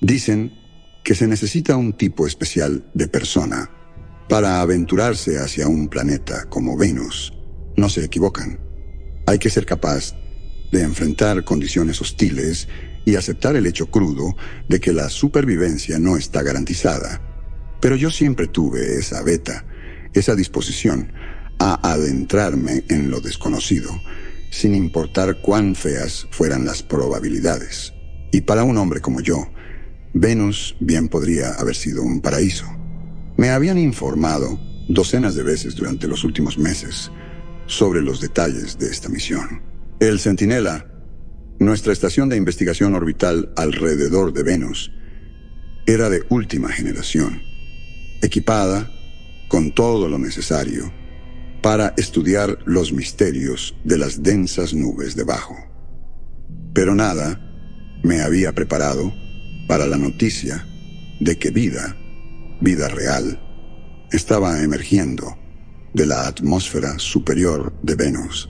Dicen que se necesita un tipo especial de persona para aventurarse hacia un planeta como Venus. No se equivocan. Hay que ser capaz de enfrentar condiciones hostiles y aceptar el hecho crudo de que la supervivencia no está garantizada. Pero yo siempre tuve esa beta, esa disposición a adentrarme en lo desconocido, sin importar cuán feas fueran las probabilidades. Y para un hombre como yo, Venus bien podría haber sido un paraíso. Me habían informado docenas de veces durante los últimos meses sobre los detalles de esta misión. El Centinela, nuestra estación de investigación orbital alrededor de Venus, era de última generación, equipada con todo lo necesario para estudiar los misterios de las densas nubes debajo. Pero nada me había preparado para la noticia de que vida real, estaba emergiendo de la atmósfera superior de Venus.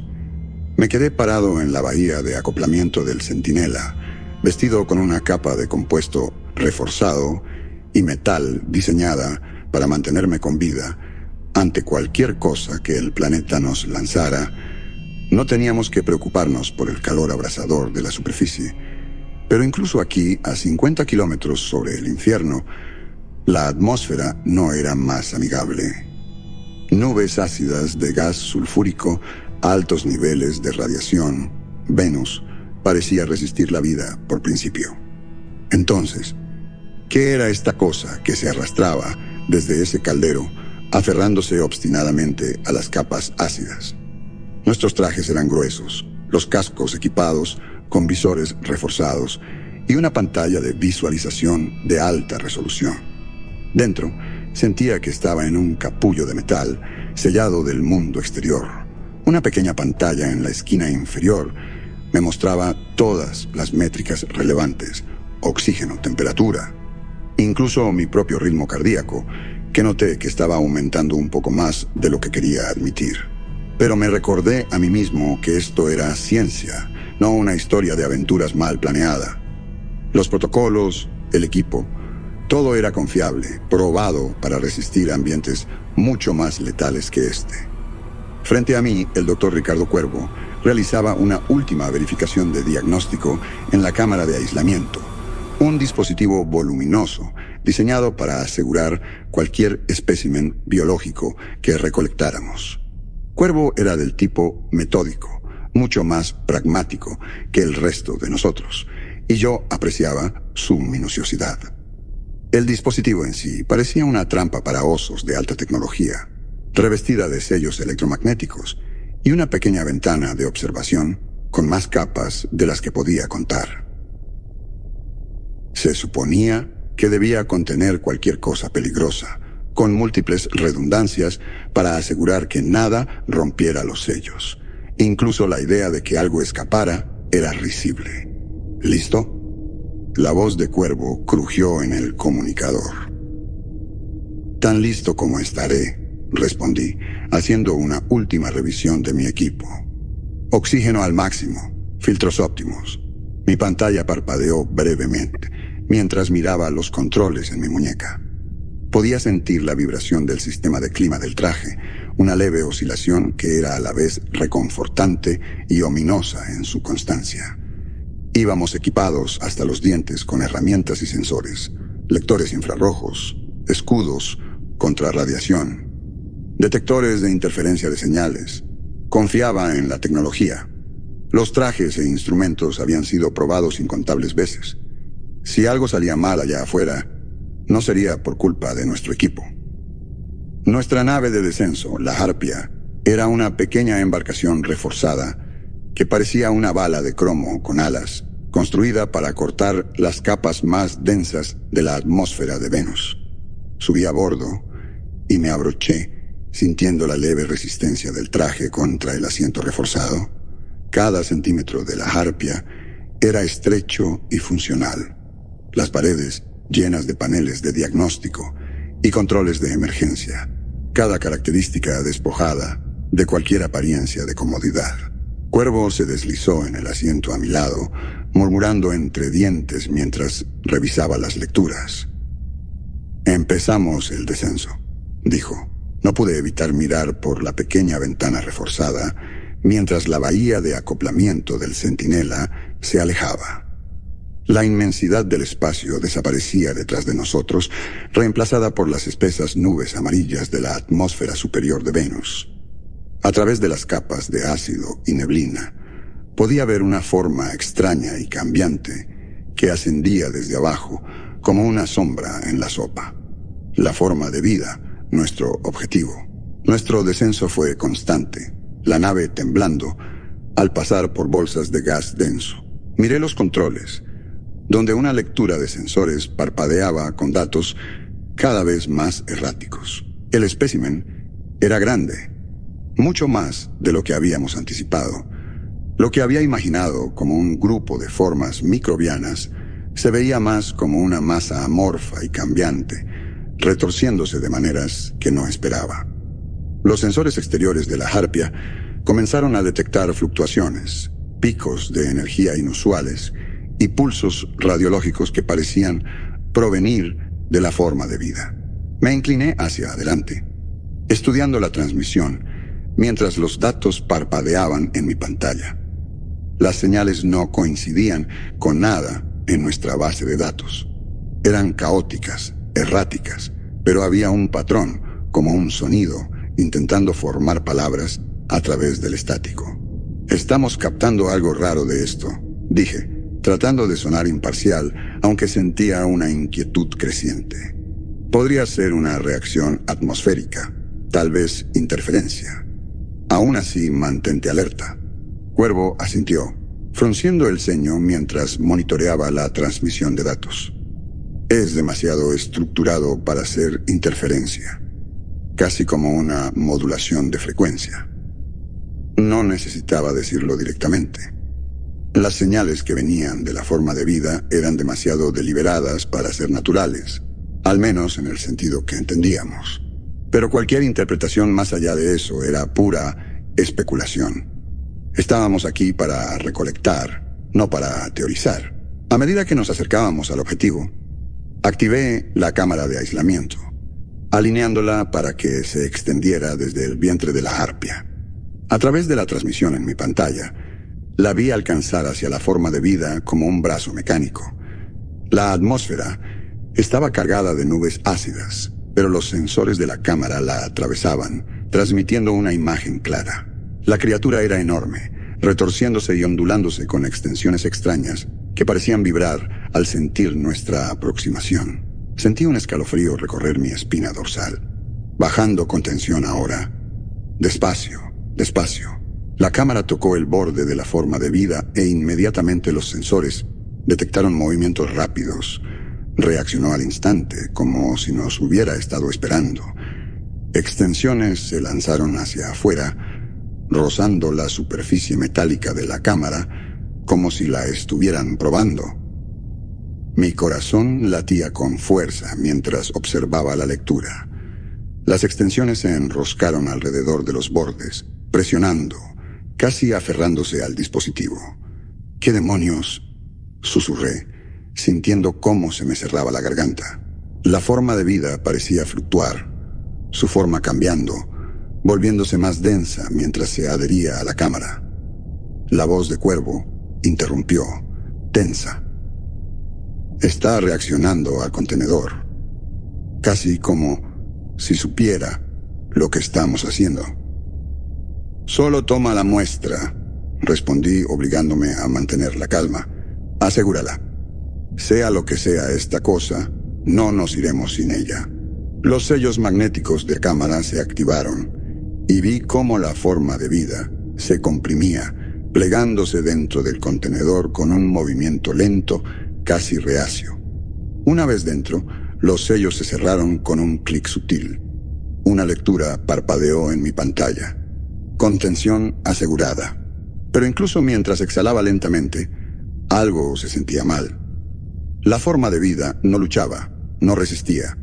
Me quedé parado en la bahía de acoplamiento del Centinela, vestido con una capa de compuesto reforzado y metal diseñada para mantenerme con vida ante cualquier cosa que el planeta nos lanzara. No teníamos que preocuparnos por el calor abrasador de la superficie. Pero incluso aquí, a 50 kilómetros sobre el infierno, la atmósfera no era más amigable. Nubes ácidas de gas sulfúrico, altos niveles de radiación. Venus parecía resistir la vida por principio. Entonces, ¿qué era esta cosa que se arrastraba desde ese caldero, aferrándose obstinadamente a las capas ácidas? Nuestros trajes eran gruesos, los cascos equipados con visores reforzados y una pantalla de visualización de alta resolución. Dentro, sentía que estaba en un capullo de metal sellado del mundo exterior. Una pequeña pantalla en la esquina inferior me mostraba todas las métricas relevantes: oxígeno, temperatura, incluso mi propio ritmo cardíaco, que noté que estaba aumentando un poco más de lo que quería admitir. Pero me recordé a mí mismo que esto era ciencia, no una historia de aventuras mal planeada. Los protocolos, el equipo, todo era confiable, probado para resistir ambientes mucho más letales que este. Frente a mí, el doctor Ricardo Cuervo realizaba una última verificación de diagnóstico en la cámara de aislamiento, un dispositivo voluminoso diseñado para asegurar cualquier espécimen biológico que recolectáramos. Cuervo era del tipo metódico, mucho más pragmático que el resto de nosotros, y yo apreciaba su minuciosidad. El dispositivo en sí parecía una trampa para osos de alta tecnología, revestida de sellos electromagnéticos y una pequeña ventana de observación con más capas de las que podía contar. Se suponía que debía contener cualquier cosa peligrosa, con múltiples redundancias para asegurar que nada rompiera los sellos. Incluso la idea de que algo escapara era risible. ¿Listo? La voz de Cuervo crujió en el comunicador. Tan listo como estaré, respondí, haciendo una última revisión de mi equipo. Oxígeno al máximo, filtros óptimos. Mi pantalla parpadeó brevemente, mientras miraba los controles en mi muñeca. Podía sentir la vibración del sistema de clima del traje, una leve oscilación que era a la vez reconfortante y ominosa en su constancia. Íbamos equipados hasta los dientes con herramientas y sensores, lectores infrarrojos, escudos contra radiación, detectores de interferencia de señales. Confiaba en la tecnología. Los trajes e instrumentos habían sido probados incontables veces. Si algo salía mal allá afuera, no sería por culpa de nuestro equipo. Nuestra nave de descenso, la Harpia, era una pequeña embarcación reforzada que parecía una bala de cromo con alas, construida para cortar las capas más densas de la atmósfera de Venus. Subí a bordo y me abroché, sintiendo la leve resistencia del traje contra el asiento reforzado. Cada centímetro de la Harpia Era estrecho y funcional. Las paredes llenas de paneles de diagnóstico y controles de emergencia, cada característica despojada de cualquier apariencia de comodidad. Cuervo se deslizó en el asiento a mi lado, murmurando entre dientes mientras revisaba las lecturas. Empezamos el descenso, dijo. No pude evitar mirar por la pequeña ventana reforzada mientras la bahía de acoplamiento del centinela se alejaba. La inmensidad del espacio desaparecía detrás de nosotros, reemplazada por las espesas nubes amarillas de la atmósfera superior de Venus. A través de las capas de ácido y neblina, podía ver una forma extraña y cambiante que ascendía desde abajo como una sombra en la sopa. La forma de vida, nuestro objetivo. Nuestro descenso fue constante, la nave temblando al pasar por bolsas de gas denso. Miré los controles, donde una lectura de sensores parpadeaba con datos cada vez más erráticos. El espécimen era grande, mucho más de lo que habíamos anticipado. Lo que había imaginado como un grupo de formas microbianas se veía más como una masa amorfa y cambiante, retorciéndose de maneras que no esperaba. Los sensores exteriores de la Harpia comenzaron a detectar fluctuaciones, picos de energía inusuales y pulsos radiológicos que parecían provenir de la forma de vida. Me incliné hacia adelante, estudiando la transmisión, mientras los datos parpadeaban en mi pantalla. Las señales no coincidían con nada en nuestra base de datos. Eran caóticas, erráticas, pero había un patrón, como un sonido, intentando formar palabras a través del estático. Estamos captando algo raro de esto, dije, tratando de sonar imparcial, aunque sentía una inquietud creciente. Podría ser una reacción atmosférica, tal vez interferencia. Aún así, mantente alerta. Cuervo asintió, frunciendo el ceño mientras monitoreaba la transmisión de datos. Es demasiado estructurado para ser interferencia, casi como una modulación de frecuencia. No necesitaba decirlo directamente. Las señales que venían de la forma de vida eran demasiado deliberadas para ser naturales, al menos en el sentido que entendíamos. Pero cualquier interpretación más allá de eso era pura especulación. Estábamos aquí para recolectar, no para teorizar. A medida que nos acercábamos al objetivo, activé la cámara de aislamiento, alineándola para que se extendiera desde el vientre de la Harpia. A través de la transmisión en mi pantalla, la vi alcanzar hacia la forma de vida como un brazo mecánico. La atmósfera estaba cargada de nubes ácidas, pero los sensores de la cámara la atravesaban, transmitiendo una imagen clara. La criatura era enorme, retorciéndose y ondulándose con extensiones extrañas que parecían vibrar al sentir nuestra aproximación. Sentí un escalofrío recorrer mi espina dorsal, bajando con tensión ahora. Despacio, despacio. La cámara tocó el borde de la forma de vida e inmediatamente los sensores detectaron movimientos rápidos. Reaccionó al instante, como si nos hubiera estado esperando. Extensiones se lanzaron hacia afuera, rozando la superficie metálica de la cámara, como si la estuvieran probando. Mi corazón latía con fuerza mientras observaba la lectura. Las extensiones se enroscaron alrededor de los bordes, presionando, casi aferrándose al dispositivo. ¿Qué demonios?, susurré, sintiendo cómo se me cerraba la garganta. La forma de vida parecía fluctuar, su forma cambiando, volviéndose más densa mientras se adhería a la cámara. La voz de Cuervo interrumpió, tensa. Está reaccionando al contenedor, casi como si supiera lo que estamos haciendo. Solo toma la muestra, respondí obligándome a mantener la calma. Asegúrala. Sea lo que sea esta cosa, no nos iremos sin ella. Los sellos magnéticos de cámara se activaron y vi cómo la forma de vida se comprimía, plegándose dentro del contenedor con un movimiento lento, casi reacio. Una vez dentro, los sellos se cerraron con un clic sutil. Una lectura parpadeó en mi pantalla. Contención asegurada. Pero incluso mientras exhalaba lentamente, Algo se sentía mal. La forma de vida no luchaba, no resistía.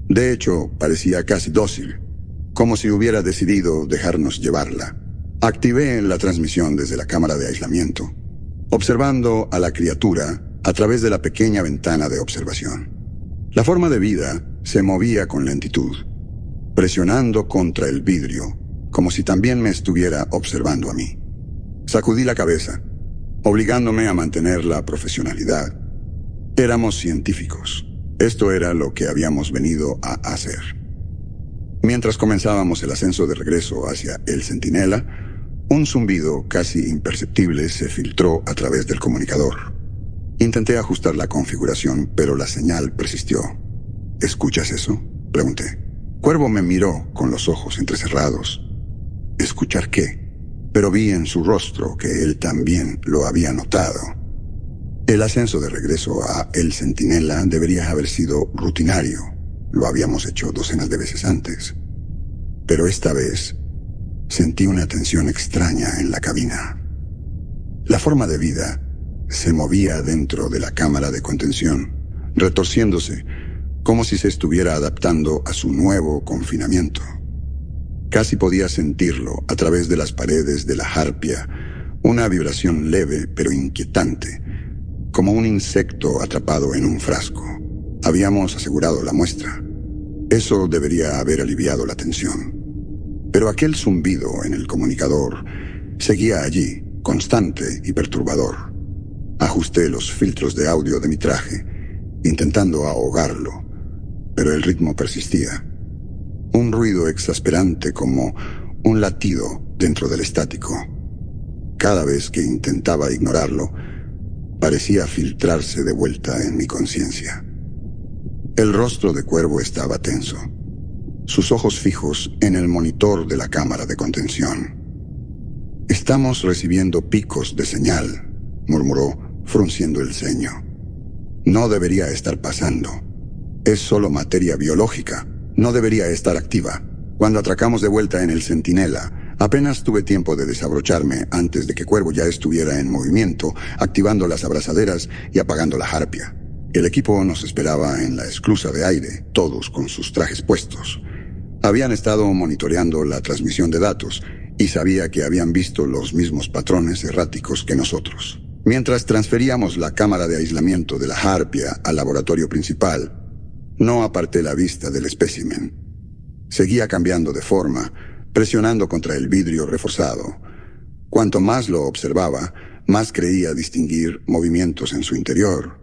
De hecho, parecía casi dócil, como si hubiera decidido dejarnos llevarla. Activé la transmisión desde la cámara de aislamiento, observando a la criatura a través de la pequeña ventana de observación. La forma de vida se movía con lentitud, presionando contra el vidrio, como si también me estuviera observando a mí. Sacudí la cabeza, obligándome a mantener la profesionalidad. Éramos científicos. Esto era lo que habíamos venido a hacer. Mientras comenzábamos el ascenso de regreso hacia el Centinela, un zumbido casi imperceptible se filtró a través del comunicador. Intenté ajustar la configuración, pero la señal persistió. ¿Escuchas eso?, pregunté. Cuervo me miró con los ojos entrecerrados. ¿Escuchar qué? Pero vi en su rostro que él también lo había notado. El ascenso de regreso a El Centinela debería haber sido rutinario. Lo habíamos hecho docenas de veces antes. Pero esta vez sentí una tensión extraña en la cabina. La forma de vida se movía dentro de la cámara de contención, retorciéndose como si se estuviera adaptando a su nuevo confinamiento. Casi podía sentirlo a través de las paredes de la Harpia, una vibración leve pero inquietante, como un insecto atrapado en un frasco. Habíamos asegurado la muestra. Eso debería haber aliviado la tensión. Pero aquel zumbido en el comunicador seguía allí, constante y perturbador. Ajusté los filtros de audio de mi traje, intentando ahogarlo, pero el ritmo persistía. Un ruido exasperante como un latido dentro del estático. Cada vez que intentaba ignorarlo, parecía filtrarse de vuelta en mi conciencia. El rostro de Cuervo estaba tenso, sus ojos fijos en el monitor de la cámara de contención. «Estamos recibiendo picos de señal», murmuró, frunciendo el ceño. «No debería estar pasando. Es solo materia biológica. No debería estar activa. Cuando atracamos de vuelta en el Centinela, apenas tuve tiempo de desabrocharme antes de que Cuervo ya estuviera en movimiento, activando las abrazaderas y apagando la Harpia. El equipo nos esperaba en la esclusa de aire, todos con sus trajes puestos. Habían estado monitoreando la transmisión de datos y sabía que habían visto los mismos patrones erráticos que nosotros. Mientras transferíamos la cámara de aislamiento de la Harpia al laboratorio principal, no aparté la vista del espécimen. Seguía cambiando de forma, presionando contra el vidrio reforzado. Cuanto más lo observaba, más creía distinguir movimientos en su interior.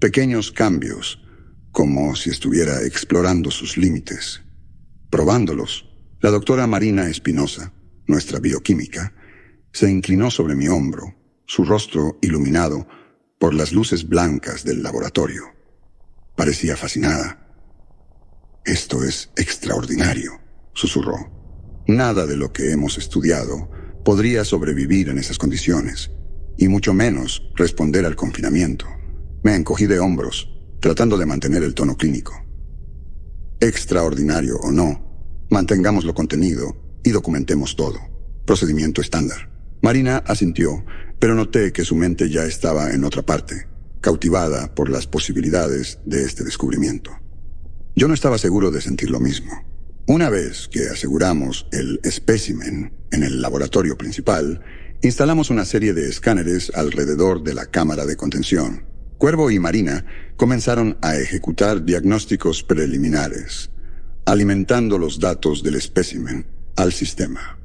Pequeños cambios, como si estuviera explorando sus límites. Probándolos, la doctora Marina Espinosa, nuestra bioquímica, se inclinó sobre mi hombro, su rostro iluminado por las luces blancas del laboratorio. Parecía fascinada. «Esto es extraordinario», susurró. «Nada de lo que hemos estudiado podría sobrevivir en esas condiciones, y mucho menos responder al confinamiento». Me encogí de hombros, tratando de mantener el tono clínico. «Extraordinario o no, mantengámoslo contenido y documentemos todo. Procedimiento estándar». Marina asintió, pero noté que su mente ya estaba en otra parte, cautivada por las posibilidades de este descubrimiento. Yo no estaba seguro de sentir lo mismo. Una vez que aseguramos el espécimen en el laboratorio principal, instalamos una serie de escáneres alrededor de la cámara de contención. Cuervo y Marina comenzaron a ejecutar diagnósticos preliminares, alimentando los datos del espécimen al sistema.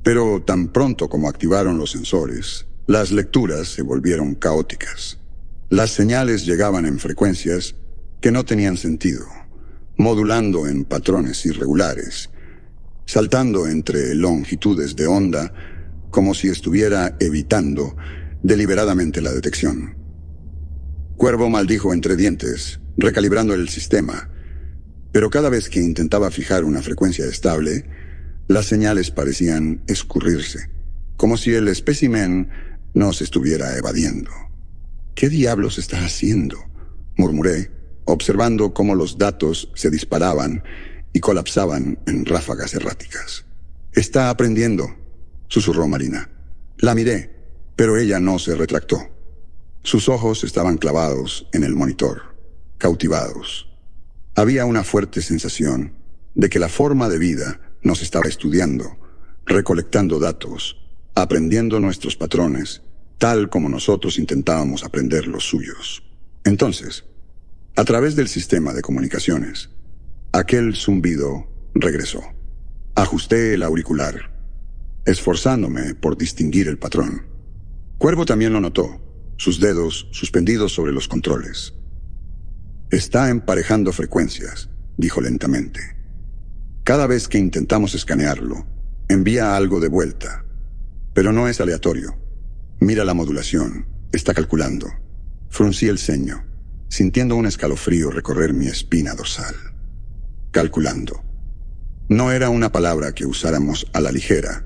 Pero tan pronto como activaron los sensores, las lecturas se volvieron caóticas. Las señales llegaban en frecuencias que no tenían sentido, modulando en patrones irregulares, saltando entre longitudes de onda como si estuviera evitando deliberadamente la detección. Cuervo maldijo entre dientes, recalibrando el sistema, pero cada vez que intentaba fijar una frecuencia estable, las señales parecían escurrirse, como si el espécimen nos estuviera evadiendo. «¿Qué diablos está haciendo?», murmuré, observando cómo los datos se disparaban y colapsaban en ráfagas erráticas. «Está aprendiendo», susurró Marina. La miré, pero ella no se retractó. Sus ojos estaban clavados en el monitor, cautivados. Había una fuerte sensación de que la forma de vida nos estaba estudiando, recolectando datos, aprendiendo nuestros patrones, tal como nosotros intentábamos aprender los suyos. Entonces, a través del sistema de comunicaciones, aquel zumbido regresó. Ajusté el auricular, esforzándome por distinguir el patrón. Cuervo también lo notó, sus dedos suspendidos sobre los controles. Está emparejando frecuencias, dijo lentamente. Cada vez que intentamos escanearlo, envía algo de vuelta. Pero no es aleatorio. Mira la modulación, está calculando. Fruncí el ceño, sintiendo un escalofrío recorrer mi espina dorsal. Calculando. No era una palabra que usáramos a la ligera.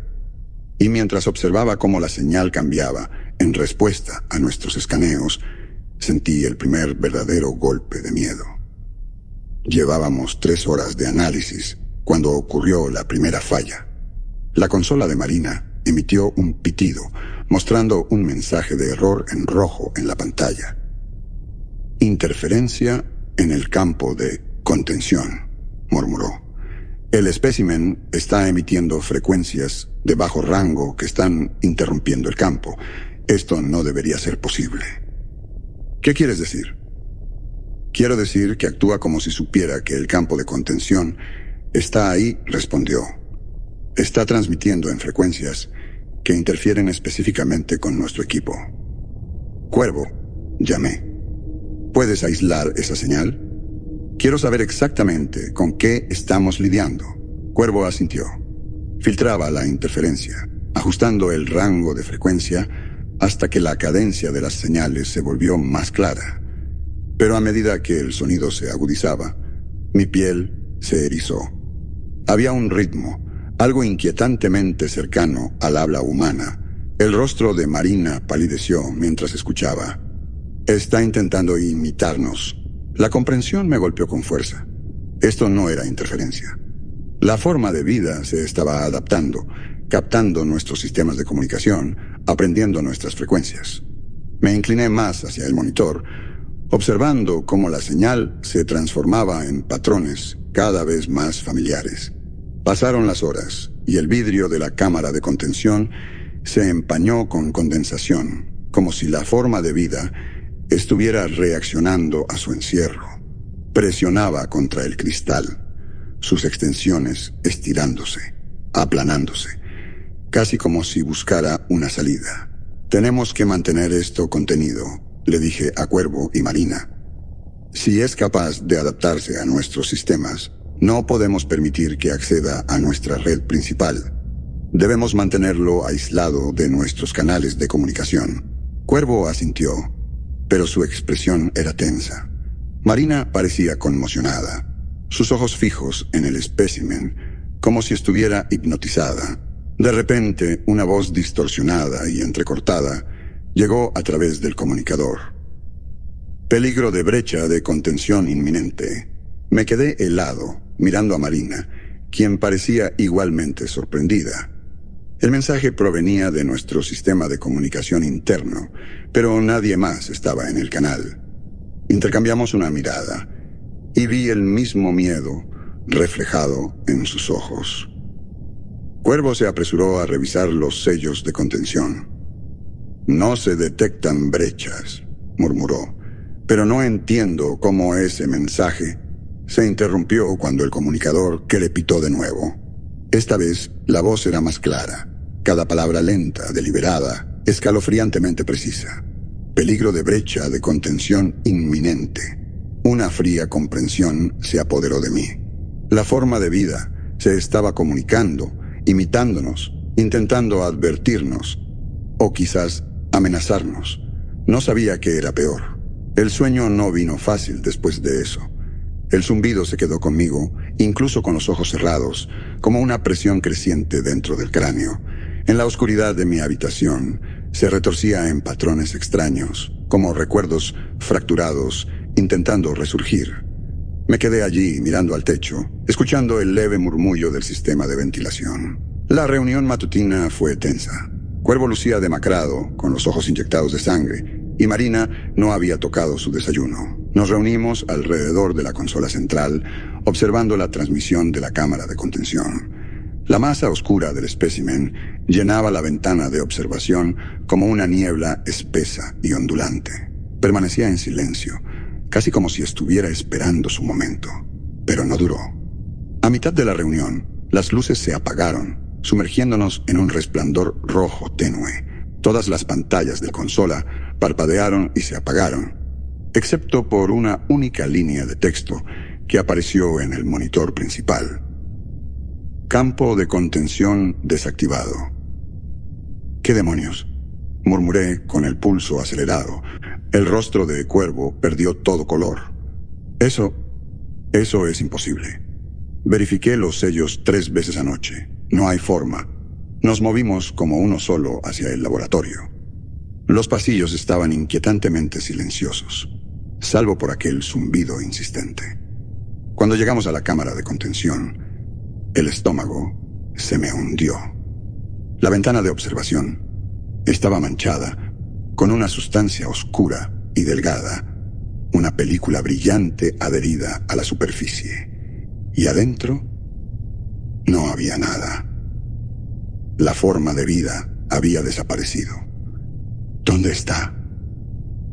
Y mientras observaba cómo la señal cambiaba en respuesta a nuestros escaneos, sentí el primer verdadero golpe de miedo. Llevábamos 3 horas de análisis cuando ocurrió la primera falla. La consola de Marina emitió un pitido, mostrando un mensaje de error en rojo en la pantalla. Interferencia en el campo de contención, murmuró. El espécimen está emitiendo frecuencias de bajo rango que están interrumpiendo el campo. Esto no debería ser posible. ¿Qué quieres decir? Quiero decir que actúa como si supiera que el campo de contención está ahí, respondió. Está transmitiendo en frecuencias que interfieren específicamente con nuestro equipo. Cuervo, llamé. ¿Puedes aislar esa señal? Quiero saber exactamente con qué estamos lidiando. Cuervo asintió. Filtraba la interferencia, ajustando el rango de frecuencia hasta que la cadencia de las señales se volvió más clara. Pero a medida que el sonido se agudizaba, mi piel se erizó. Había un ritmo, algo inquietantemente cercano al habla humana. El rostro de Marina palideció mientras escuchaba. Está intentando imitarnos. La comprensión me golpeó con fuerza. Esto no era interferencia. La forma de vida se estaba adaptando, captando nuestros sistemas de comunicación, aprendiendo nuestras frecuencias. Me incliné más hacia el monitor, observando cómo la señal se transformaba en patrones cada vez más familiares. Pasaron las horas y el vidrio de la cámara de contención se empañó con condensación, como si la forma de vida estuviera reaccionando a su encierro. Presionaba contra el cristal, sus extensiones estirándose, aplanándose, casi como si buscara una salida. Tenemos que mantener esto contenido, le dije a Cuervo y Marina. Si es capaz de adaptarse a nuestros sistemas, no podemos permitir que acceda a nuestra red principal. Debemos mantenerlo aislado de nuestros canales de comunicación. Cuervo asintió, pero su expresión era tensa. Marina parecía conmocionada, sus ojos fijos en el espécimen, como si estuviera hipnotizada. De repente, una voz distorsionada y entrecortada llegó a través del comunicador. Peligro de brecha de contención inminente. Me quedé helado, mirando a Marina, quien parecía igualmente sorprendida. El mensaje provenía de nuestro sistema de comunicación interno, pero nadie más estaba en el canal. Intercambiamos una mirada y vi el mismo miedo reflejado en sus ojos. Cuervo se apresuró a revisar los sellos de contención. No se detectan brechas, murmuró, pero no entiendo cómo ese mensaje se interrumpió cuando el comunicador crepitó de nuevo. Esta vez la voz era más clara, cada palabra lenta, deliberada, escalofriantemente precisa. Peligro de brecha de contención inminente. Una fría comprensión se apoderó de mí. La forma de vida se estaba comunicando, imitándonos, intentando advertirnos, o quizás amenazarnos. No sabía qué era peor. El sueño no vino fácil después de eso. El zumbido se quedó conmigo, incluso con los ojos cerrados, como una presión creciente dentro del cráneo. En la oscuridad de mi habitación se retorcía en patrones extraños, como recuerdos fracturados, intentando resurgir. Me quedé allí mirando al techo, escuchando el leve murmullo del sistema de ventilación. La reunión matutina fue tensa. Cuervo lucía demacrado, con los ojos inyectados de sangre, y Marina no había tocado su desayuno. Nos reunimos alrededor de la consola central, observando la transmisión de la cámara de contención. La masa oscura del espécimen llenaba la ventana de observación como una niebla espesa y ondulante. Permanecía en silencio, casi como si estuviera esperando su momento, pero no duró. A mitad de la reunión, las luces se apagaron, sumergiéndonos en un resplandor rojo tenue. Todas las pantallas de la consola parpadearon y se apagaron, excepto por una única línea de texto que apareció en el monitor principal. Campo de contención desactivado. ¿Qué demonios?, murmuré con el pulso acelerado. El rostro de Cuervo perdió todo color. Eso es imposible. Verifiqué los sellos 3 veces anoche. No hay forma. Nos movimos como uno solo hacia el laboratorio. Los pasillos estaban inquietantemente silenciosos, salvo por aquel zumbido insistente. Cuando llegamos a la cámara de contención, el estómago se me hundió. La ventana de observación estaba manchada con una sustancia oscura y delgada, una película brillante adherida a la superficie. Y adentro no había nada. La forma de vida había desaparecido. ¿Dónde está?,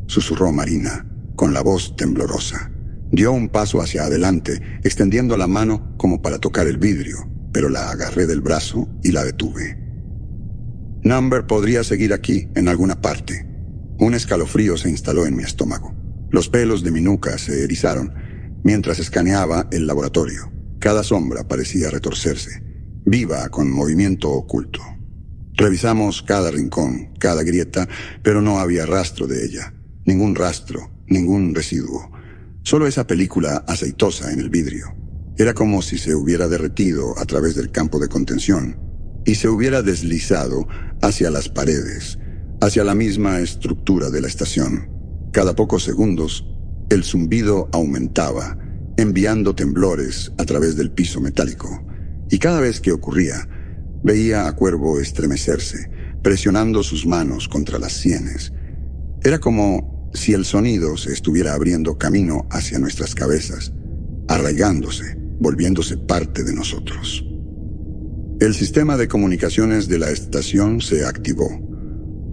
susurró Marina con la voz temblorosa. Dio un paso hacia adelante, extendiendo la mano como para tocar el vidrio, pero la agarré del brazo y la detuve. Number podría seguir aquí, en alguna parte. Un escalofrío se instaló en mi estómago. Los pelos de mi nuca se erizaron mientras escaneaba el laboratorio. Cada sombra parecía retorcerse, viva con movimiento oculto. Revisamos cada rincón, cada grieta, pero no había rastro de ella. Ningún rastro, ningún residuo. Solo esa película aceitosa en el vidrio. Era como si se hubiera derretido a través del campo de contención y se hubiera deslizado hacia las paredes, hacia la misma estructura de la estación. Cada pocos segundos, el zumbido aumentaba, enviando temblores a través del piso metálico. Y cada vez que ocurría, veía a Cuervo estremecerse, presionando sus manos contra las sienes. Era como si el sonido se estuviera abriendo camino hacia nuestras cabezas, arraigándose, volviéndose parte de nosotros. El sistema de comunicaciones de la estación se activó.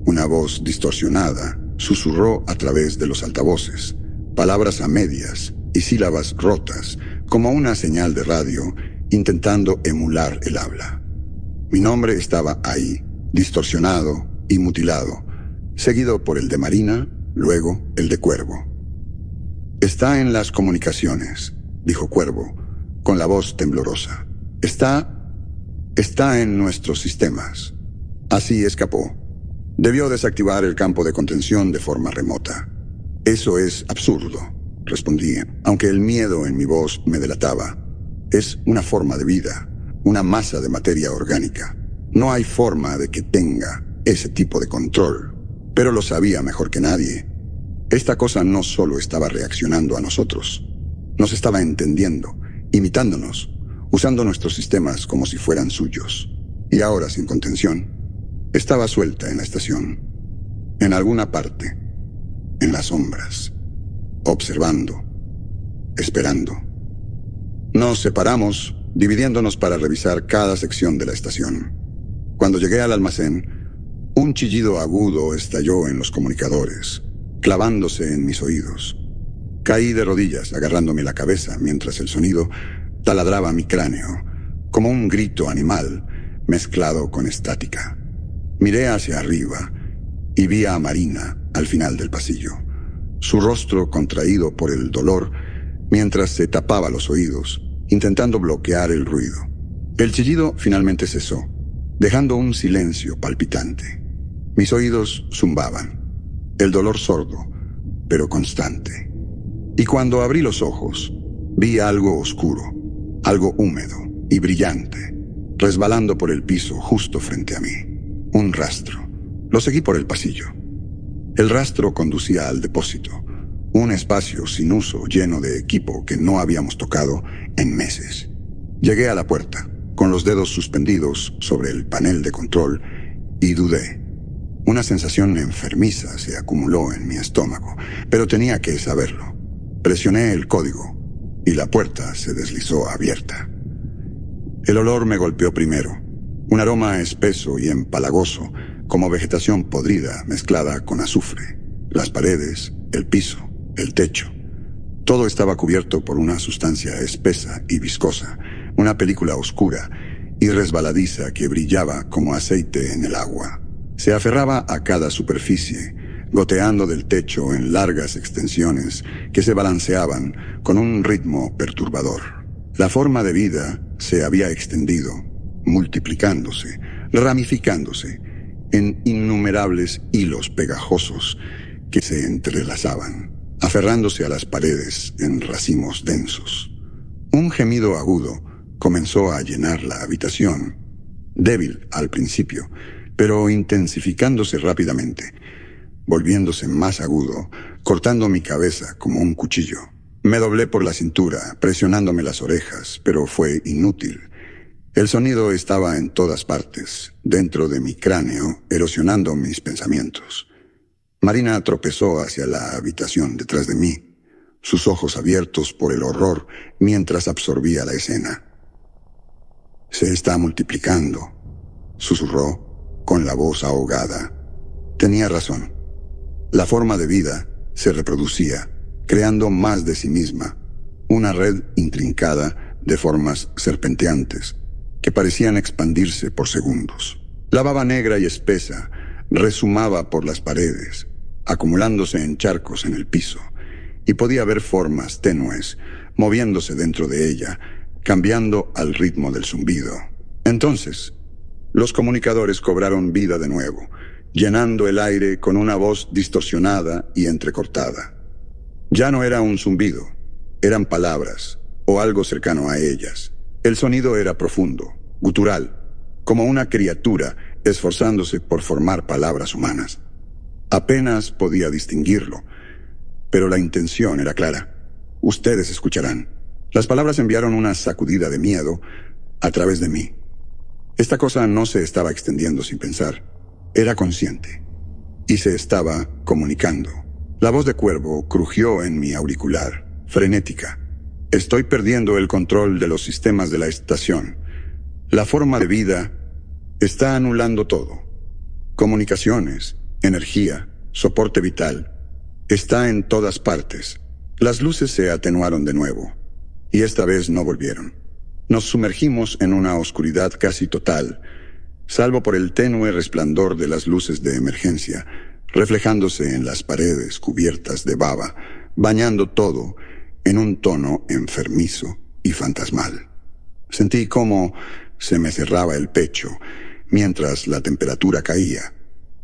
Una voz distorsionada susurró a través de los altavoces, palabras a medias y sílabas rotas, como una señal de radio intentando emular el habla. Mi nombre estaba ahí, distorsionado y mutilado, seguido por el de Marina, luego el de Cuervo. «Está en las comunicaciones», dijo Cuervo, con la voz temblorosa. Está en nuestros sistemas. Así escapó. Debió desactivar el campo de contención de forma remota. Eso es absurdo, respondí, aunque el miedo en mi voz me delataba. Es una forma de vida, una masa de materia orgánica. No hay forma de que tenga ese tipo de control, pero lo sabía mejor que nadie. Esta cosa no solo estaba reaccionando a nosotros, nos estaba entendiendo, imitándonos, usando nuestros sistemas como si fueran suyos. Y ahora, sin contención, estaba suelta en la estación, en alguna parte, en las sombras, observando, esperando. Nos separamos, dividiéndonos para revisar cada sección de la estación. Cuando llegué al almacén, un chillido agudo estalló en los comunicadores, clavándose en mis oídos. Caí de rodillas, agarrándome la cabeza, mientras el sonido taladraba mi cráneo, como un grito animal mezclado con estática. Miré hacia arriba y vi a Marina al final del pasillo, su rostro contraído por el dolor mientras se tapaba los oídos, intentando bloquear el ruido. El chillido finalmente cesó, dejando un silencio palpitante. Mis oídos zumbaban, el dolor sordo, pero constante. Y cuando abrí los ojos, vi algo oscuro, algo húmedo y brillante, resbalando por el piso justo frente a mí. Un rastro. Lo seguí por el pasillo. El rastro conducía al depósito, un espacio sin uso lleno de equipo que no habíamos tocado en meses. Llegué a la puerta, con los dedos suspendidos sobre el panel de control, y dudé. Una sensación enfermiza se acumuló en mi estómago, pero tenía que saberlo. Presioné el código y la puerta se deslizó abierta. El olor me golpeó primero, un aroma espeso y empalagoso, como vegetación podrida mezclada con azufre. Las paredes, el piso, el techo. Todo estaba cubierto por una sustancia espesa y viscosa, una película oscura y resbaladiza que brillaba como aceite en el agua. Se aferraba a cada superficie, goteando del techo en largas extensiones que se balanceaban con un ritmo perturbador. La forma de vida se había extendido, multiplicándose, ramificándose en innumerables hilos pegajosos que se entrelazaban, aferrándose a las paredes en racimos densos. Un gemido agudo comenzó a llenar la habitación, débil al principio, pero intensificándose rápidamente, volviéndose más agudo, cortando mi cabeza como un cuchillo. Me doblé por la cintura, presionándome las orejas, pero fue inútil. El sonido estaba en todas partes, dentro de mi cráneo, erosionando mis pensamientos. Marina tropezó hacia la habitación detrás de mí, sus ojos abiertos por el horror mientras absorbía la escena. «Se está multiplicando», susurró con la voz ahogada. Tenía razón. La forma de vida se reproducía, creando más de sí misma, una red intrincada de formas serpenteantes que parecían expandirse por segundos. La baba negra y espesa rezumaba por las paredes, acumulándose en charcos en el piso, y podía ver formas tenues moviéndose dentro de ella, cambiando al ritmo del zumbido. Entonces, los comunicadores cobraron vida de nuevo, llenando el aire con una voz distorsionada y entrecortada. Ya no era un zumbido, eran palabras, o algo cercano a ellas. El sonido era profundo, gutural, como una criatura esforzándose por formar palabras humanas. Apenas podía distinguirlo, pero la intención era clara. Ustedes escucharán. Las palabras enviaron una sacudida de miedo a través de mí. Esta cosa no se estaba extendiendo sin pensar. Era consciente. Y se estaba comunicando. La voz de Cuervo crujió en mi auricular, frenética. Estoy perdiendo el control de los sistemas de la estación. La forma de vida está anulando todo. Comunicaciones, energía, soporte vital. Está en todas partes. Las luces se atenuaron de nuevo. Y esta vez no volvieron. Nos sumergimos en una oscuridad casi total, salvo por el tenue resplandor de las luces de emergencia, reflejándose en las paredes cubiertas de baba, bañando todo en un tono enfermizo y fantasmal. Sentí cómo se me cerraba el pecho mientras la temperatura caía,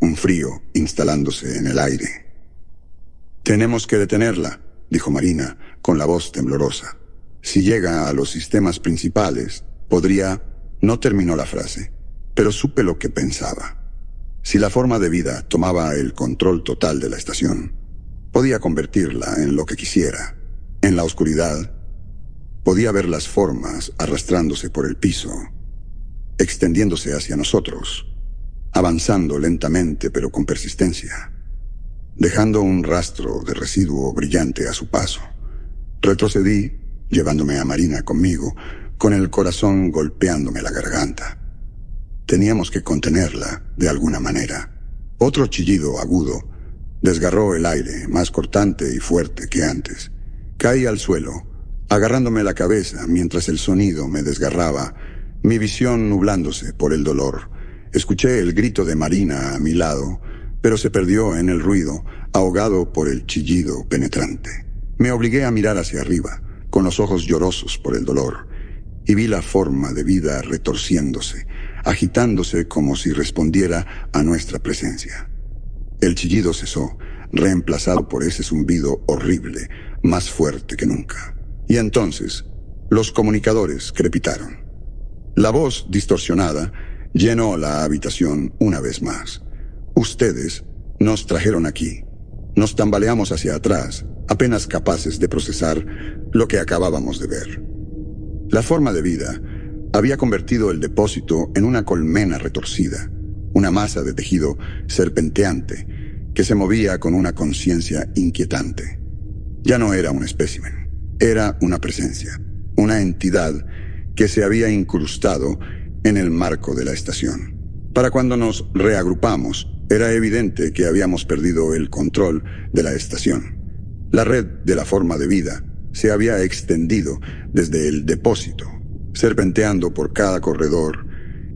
un frío instalándose en el aire. «Tenemos que detenerla», dijo Marina con la voz temblorosa. «Si llega a los sistemas principales, podría...» No terminó la frase, pero supe lo que pensaba. Si la forma de vida tomaba el control total de la estación, podía convertirla en lo que quisiera. En la oscuridad, podía ver las formas arrastrándose por el piso, extendiéndose hacia nosotros, avanzando lentamente pero con persistencia, dejando un rastro de residuo brillante a su paso. Retrocedí, llevándome a Marina conmigo, con el corazón golpeándome la garganta. Teníamos que contenerla de alguna manera. Otro chillido agudo desgarró el aire, más cortante y fuerte que antes. Caí al suelo, agarrándome la cabeza mientras el sonido me desgarraba, mi visión nublándose por el dolor. Escuché el grito de Marina a mi lado, pero se perdió en el ruido, ahogado por el chillido penetrante. Me obligué a mirar hacia arriba, con los ojos llorosos por el dolor, y vi la forma de vida retorciéndose, agitándose como si respondiera a nuestra presencia. El chillido cesó, reemplazado por ese zumbido horrible, más fuerte que nunca. Y entonces, los comunicadores crepitaron. La voz distorsionada llenó la habitación una vez más. Ustedes nos trajeron aquí. Nos tambaleamos hacia atrás, apenas capaces de procesar lo que acabábamos de ver. La forma de vida había convertido el depósito en una colmena retorcida, una masa de tejido serpenteante que se movía con una conciencia inquietante. Ya no era un espécimen, era una presencia, una entidad que se había incrustado en el marco de la estación. Para cuando nos reagrupamos, era evidente que habíamos perdido el control de la estación. La red de la forma de vida se había extendido desde el depósito, serpenteando por cada corredor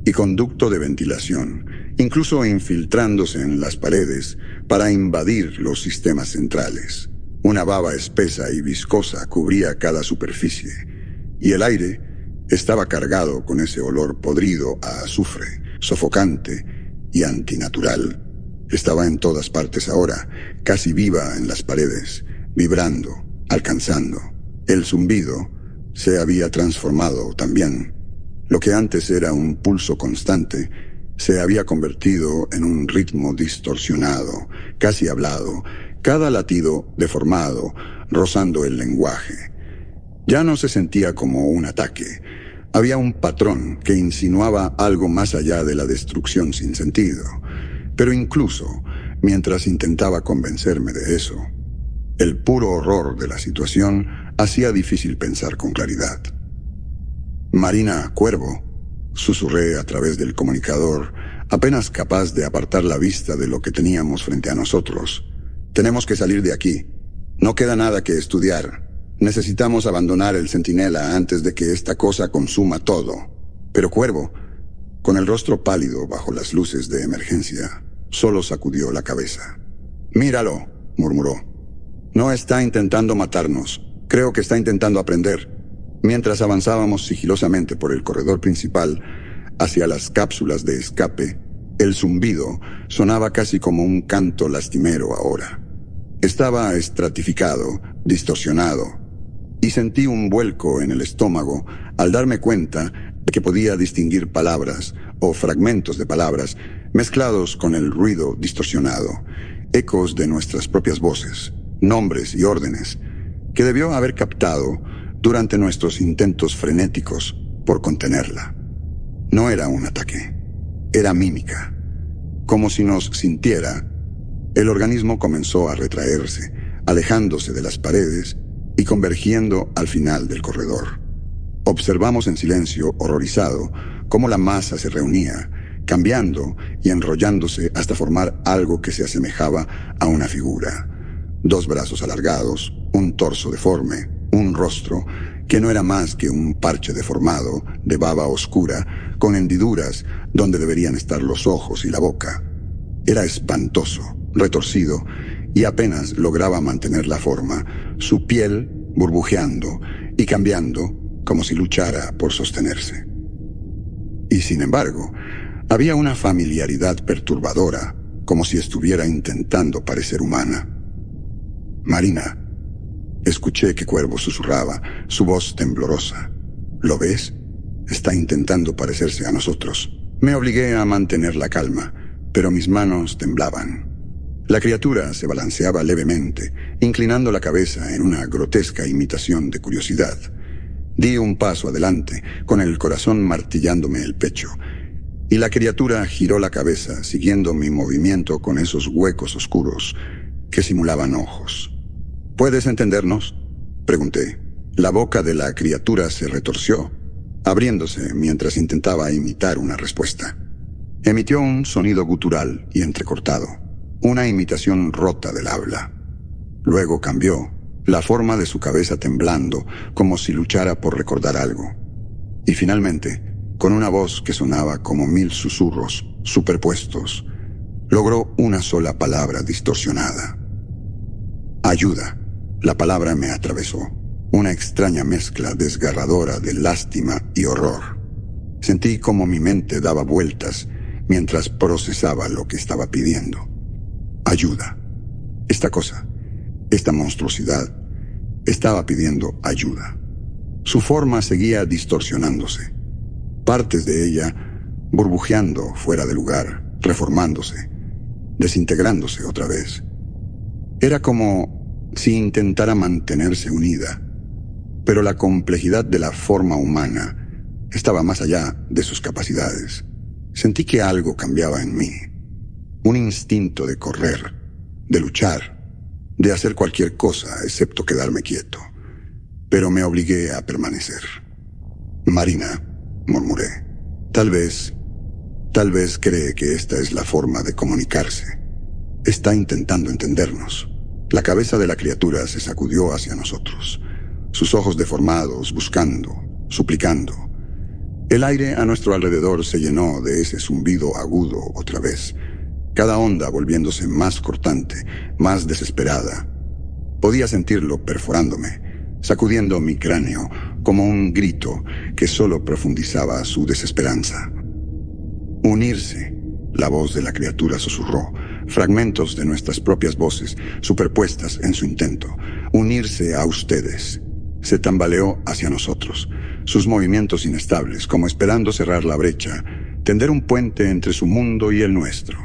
y conducto de ventilación, incluso infiltrándose en las paredes para invadir los sistemas centrales. Una baba espesa y viscosa cubría cada superficie, y el aire estaba cargado con ese olor podrido a azufre, sofocante y antinatural. Estaba en todas partes ahora, casi viva en las paredes, vibrando, alcanzando. El zumbido se había transformado también. Lo que antes era un pulso constante se había convertido en un ritmo distorsionado, casi hablado, cada latido deformado, rozando el lenguaje. Ya no se sentía como un ataque. Había un patrón que insinuaba algo más allá de la destrucción sin sentido. Pero incluso, mientras intentaba convencerme de eso, el puro horror de la situación hacía difícil pensar con claridad. «Marina, Cuervo», susurré a través del comunicador, apenas capaz de apartar la vista de lo que teníamos frente a nosotros. «Tenemos que salir de aquí. No queda nada que estudiar. Necesitamos abandonar el Centinela antes de que esta cosa consuma todo». Pero Cuervo, con el rostro pálido bajo las luces de emergencia, solo sacudió la cabeza. «Míralo», murmuró. «No está intentando matarnos. Creo que está intentando aprender». Mientras avanzábamos sigilosamente por el corredor principal hacia las cápsulas de escape, el zumbido sonaba casi como un canto lastimero ahora. Estaba estratificado, distorsionado, y sentí un vuelco en el estómago al darme cuenta de que podía distinguir palabras o fragmentos de palabras mezclados con el ruido distorsionado, ecos de nuestras propias voces, nombres y órdenes, que debió haber captado durante nuestros intentos frenéticos por contenerla. No era un ataque, era mímica. Como si nos sintiera, el organismo comenzó a retraerse, alejándose de las paredes y convergiendo al final del corredor. Observamos en silencio, horrorizado, cómo la masa se reunía, cambiando y enrollándose hasta formar algo que se asemejaba a una figura. 2 brazos alargados, un torso deforme, un rostro que no era más que un parche deformado de baba oscura con hendiduras donde deberían estar los ojos y la boca. Era espantoso, retorcido, y apenas lograba mantener la forma, su piel burbujeando y cambiando como si luchara por sostenerse. Y sin embargo, había una familiaridad perturbadora, como si estuviera intentando parecer humana. «Marina», escuché que Cuervo susurraba, su voz temblorosa. «¿Lo ves? Está intentando parecerse a nosotros». Me obligué a mantener la calma, pero mis manos temblaban. La criatura se balanceaba levemente, inclinando la cabeza en una grotesca imitación de curiosidad. Di un paso adelante, con el corazón martillándome el pecho, y la criatura giró la cabeza, siguiendo mi movimiento con esos huecos oscuros que simulaban ojos. «¿Puedes entendernos?», pregunté. La boca de la criatura se retorció, abriéndose mientras intentaba imitar una respuesta. Emitió un sonido gutural y entrecortado, una imitación rota del habla. Luego cambió, la forma de su cabeza temblando, como si luchara por recordar algo. Y finalmente, con una voz que sonaba como 1000 susurros superpuestos, logró una sola palabra distorsionada. «Ayuda». La palabra me atravesó, una extraña mezcla desgarradora de lástima y horror. Sentí como mi mente daba vueltas mientras procesaba lo que estaba pidiendo. Ayuda. Esta cosa, esta monstruosidad, estaba pidiendo ayuda. Su forma seguía distorsionándose, partes de ella burbujeando fuera de lugar, reformándose, desintegrándose otra vez. Era como si intentara mantenerse unida, pero la complejidad de la forma humana estaba más allá de sus capacidades. Sentí que algo cambiaba en mí. Un instinto de correr, de luchar, de hacer cualquier cosa excepto quedarme quieto. Pero me obligué a permanecer. Marina, murmuré, tal vez cree que esta es la forma de comunicarse. Está intentando entendernos. La cabeza de la criatura se sacudió hacia nosotros, sus ojos deformados, buscando, suplicando. El aire a nuestro alrededor se llenó de ese zumbido agudo otra vez, cada onda volviéndose más cortante, más desesperada. Podía sentirlo perforándome, sacudiendo mi cráneo, como un grito que solo profundizaba su desesperanza. Unirse, la voz de la criatura susurró, fragmentos de nuestras propias voces superpuestas en su intento. Unirse a ustedes. Se tambaleó hacia nosotros, sus movimientos inestables, como esperando cerrar la brecha, tender un puente entre su mundo y el nuestro.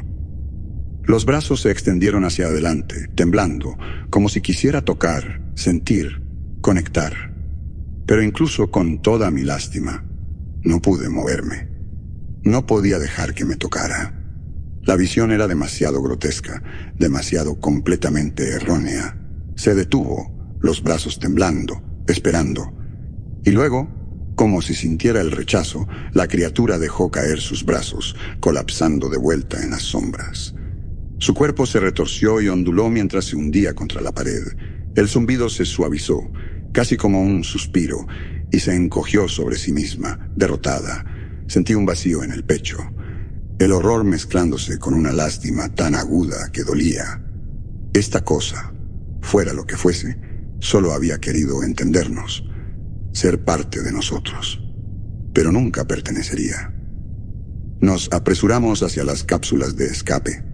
Los brazos se extendieron hacia adelante, temblando, como si quisiera tocar, sentir, conectar. Pero incluso con toda mi lástima, no pude moverme. No podía dejar que me tocara. La visión era demasiado grotesca, demasiado completamente errónea. Se detuvo, los brazos temblando, esperando. Y luego, como si sintiera el rechazo, la criatura dejó caer sus brazos, colapsando de vuelta en las sombras. Su cuerpo se retorció y onduló mientras se hundía contra la pared. El zumbido se suavizó, casi como un suspiro, y se encogió sobre sí misma, derrotada. Sentí un vacío en el pecho, el horror mezclándose con una lástima tan aguda que dolía. Esta cosa, fuera lo que fuese, solo había querido entendernos, ser parte de nosotros, pero nunca pertenecería. Nos apresuramos hacia las cápsulas de escape,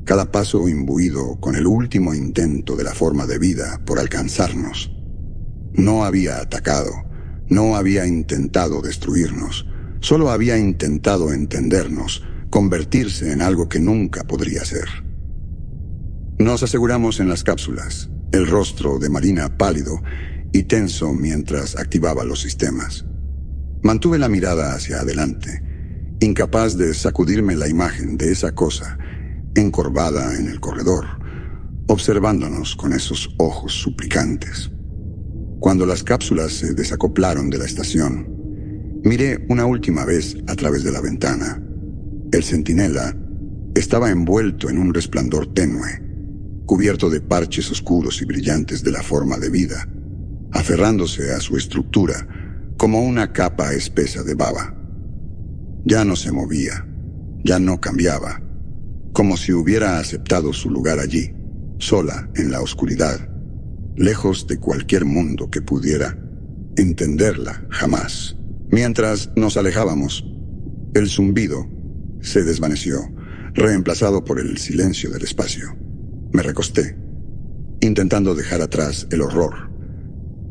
cada paso imbuido con el último intento de la forma de vida por alcanzarnos. No había atacado, no había intentado destruirnos, solo había intentado entendernos, convertirse en algo que nunca podría ser. Nos aseguramos en las cápsulas, el rostro de Marina pálido y tenso mientras activaba los sistemas. Mantuve la mirada hacia adelante, incapaz de sacudirme la imagen de esa cosa, encorvada en el corredor, observándonos con esos ojos suplicantes. Cuando las cápsulas se desacoplaron de la estación, miré una última vez a través de la ventana. El centinela estaba envuelto en un resplandor tenue, cubierto de parches oscuros y brillantes de la forma de vida, aferrándose a su estructura como una capa espesa de baba. Ya no se movía, ya no cambiaba, como si hubiera aceptado su lugar allí, sola en la oscuridad, lejos de cualquier mundo que pudiera entenderla jamás. Mientras nos alejábamos, el zumbido se desvaneció, reemplazado por el silencio del espacio. Me recosté, intentando dejar atrás el horror,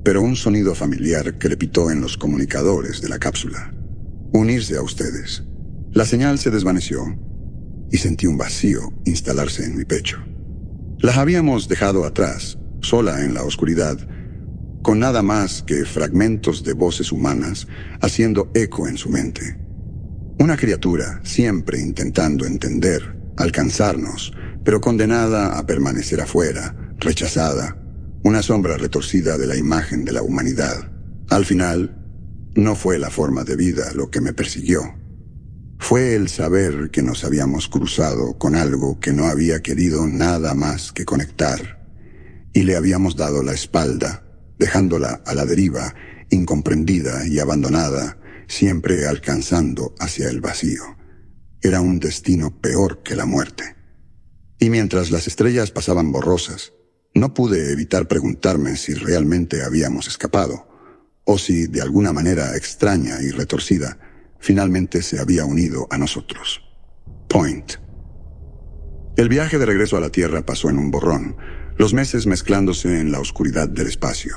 pero un sonido familiar crepitó en los comunicadores de la cápsula. Unirse a ustedes. La señal se desvaneció y sentí un vacío instalarse en mi pecho. Las habíamos dejado atrás, sola en la oscuridad, con nada más que fragmentos de voces humanas haciendo eco en su mente. Una criatura siempre intentando entender, alcanzarnos, pero condenada a permanecer afuera, rechazada, una sombra retorcida de la imagen de la humanidad. Al final, no fue la forma de vida lo que me persiguió. Fue el saber que nos habíamos cruzado con algo que no había querido nada más que conectar, y le habíamos dado la espalda, dejándola a la deriva, incomprendida y abandonada, siempre alcanzando hacia el vacío. Era un destino peor que la muerte. Y mientras las estrellas pasaban borrosas, no pude evitar preguntarme si realmente habíamos escapado, o si, de alguna manera extraña y retorcida, finalmente se había unido a nosotros. Point. El viaje de regreso a la Tierra pasó en un borrón, los meses mezclándose en la oscuridad del espacio.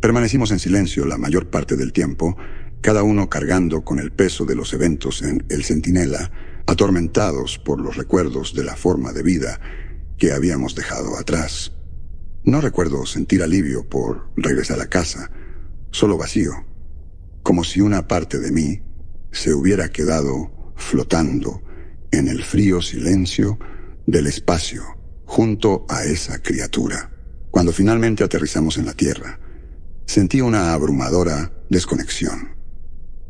Permanecimos en silencio la mayor parte del tiempo, cada uno cargando con el peso de los eventos en el centinela, atormentados por los recuerdos de la forma de vida que habíamos dejado atrás. No recuerdo sentir alivio por regresar a casa, solo vacío, como si una parte de mí se hubiera quedado flotando en el frío silencio del espacio junto a esa criatura. Cuando finalmente aterrizamos en la Tierra, sentí una abrumadora desconexión.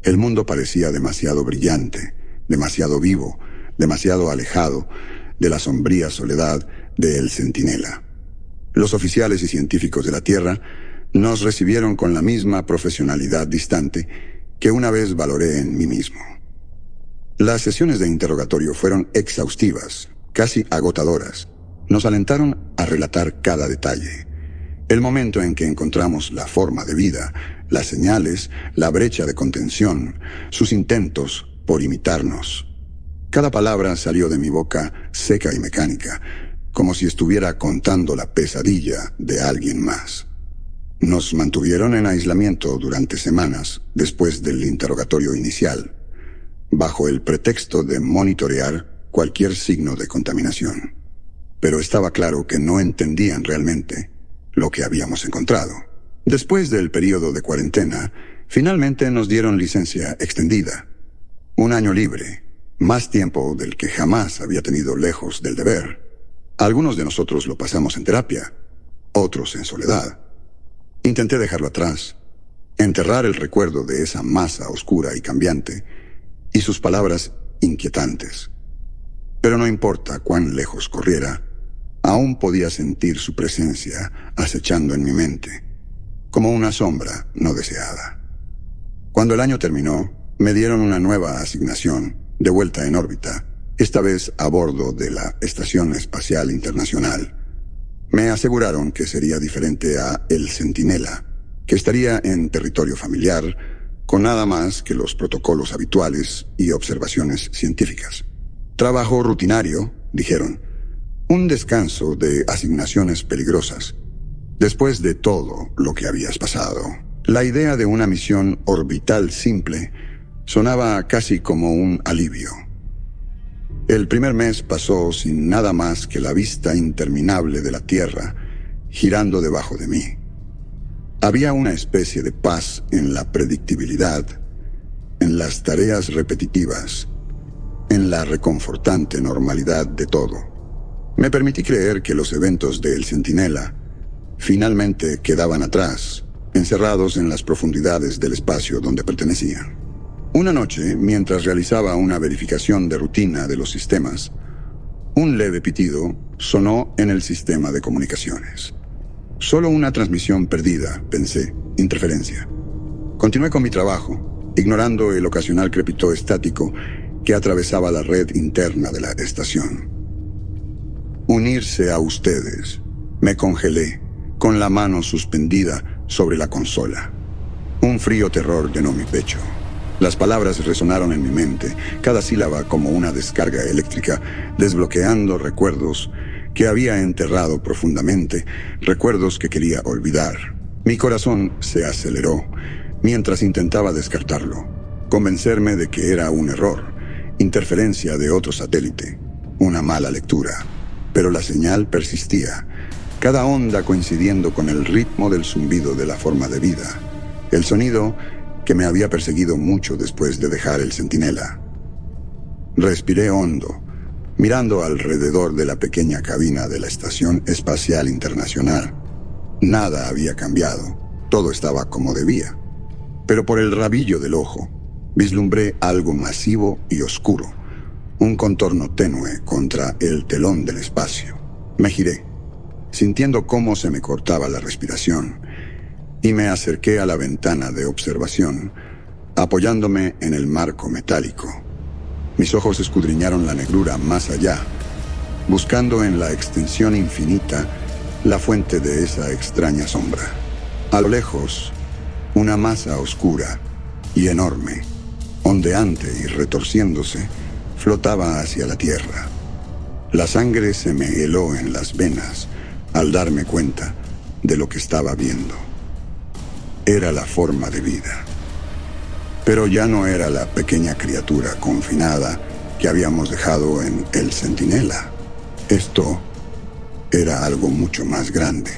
El mundo parecía demasiado brillante, demasiado vivo, demasiado alejado de la sombría soledad de El Centinela. Los oficiales y científicos de la Tierra nos recibieron con la misma profesionalidad distante que una vez valoré en mí mismo. Las sesiones de interrogatorio fueron exhaustivas, casi agotadoras. Nos alentaron a relatar cada detalle. El momento en que encontramos la forma de vida, las señales, la brecha de contención, sus intentos por imitarnos. Cada palabra salió de mi boca seca y mecánica, como si estuviera contando la pesadilla de alguien más. Nos mantuvieron en aislamiento durante semanas después del interrogatorio inicial, bajo el pretexto de monitorear cualquier signo de contaminación. Pero estaba claro que no entendían realmente lo que habíamos encontrado. Después del periodo de cuarentena, finalmente nos dieron licencia extendida. 1 año libre, más tiempo del que jamás había tenido lejos del deber. Algunos de nosotros lo pasamos en terapia, otros en soledad. Intenté dejarlo atrás, enterrar el recuerdo de esa masa oscura y cambiante, y sus palabras inquietantes. Pero no importa cuán lejos corriera, aún podía sentir su presencia acechando en mi mente, como una sombra no deseada. Cuando el año terminó, me dieron una nueva asignación, de vuelta en órbita, esta vez a bordo de la Estación Espacial Internacional. Me aseguraron que sería diferente a El Centinela, que estaría en territorio familiar, con nada más que los protocolos habituales y observaciones científicas. Trabajo rutinario, dijeron. Un descanso de asignaciones peligrosas. Después de todo lo que habías pasado, la idea de una misión orbital simple sonaba casi como un alivio. El primer mes pasó sin nada más que la vista interminable de la Tierra girando debajo de mí. Había una especie de paz en la predictibilidad, en las tareas repetitivas, en la reconfortante normalidad de todo. Me permití creer que los eventos de El Centinela finalmente quedaban atrás, encerrados en las profundidades del espacio donde pertenecían. Una noche, mientras realizaba una verificación de rutina de los sistemas, un leve pitido sonó en el sistema de comunicaciones. Solo una transmisión perdida, pensé, interferencia. Continué con mi trabajo, ignorando el ocasional crepitó estático que atravesaba la red interna de la estación. Unirse a ustedes. Me congelé, con la mano suspendida sobre la consola. Un frío terror llenó mi pecho. Las palabras resonaron en mi mente, cada sílaba como una descarga eléctrica, desbloqueando recuerdos que había enterrado profundamente, recuerdos que quería olvidar. Mi corazón se aceleró mientras intentaba descartarlo, convencerme de que era un error, interferencia de otro satélite, una mala lectura. Pero la señal persistía, cada onda coincidiendo con el ritmo del zumbido de la forma de vida, el sonido que me había perseguido mucho después de dejar El Centinela. Respiré hondo, mirando alrededor de la pequeña cabina de la Estación Espacial Internacional. Nada había cambiado, todo estaba como debía. Pero por el rabillo del ojo, vislumbré algo masivo y oscuro, un contorno tenue contra el telón del espacio. Me giré, sintiendo cómo se me cortaba la respiración, y me acerqué a la ventana de observación, apoyándome en el marco metálico. Mis ojos escudriñaron la negrura más allá, buscando en la extensión infinita la fuente de esa extraña sombra. A lo lejos, una masa oscura y enorme, ondeante y retorciéndose, flotaba hacia la Tierra. La sangre se me heló en las venas al darme cuenta de lo que estaba viendo. Era la forma de vida. Pero ya no era la pequeña criatura confinada que habíamos dejado en El Centinela. Esto era algo mucho más grande.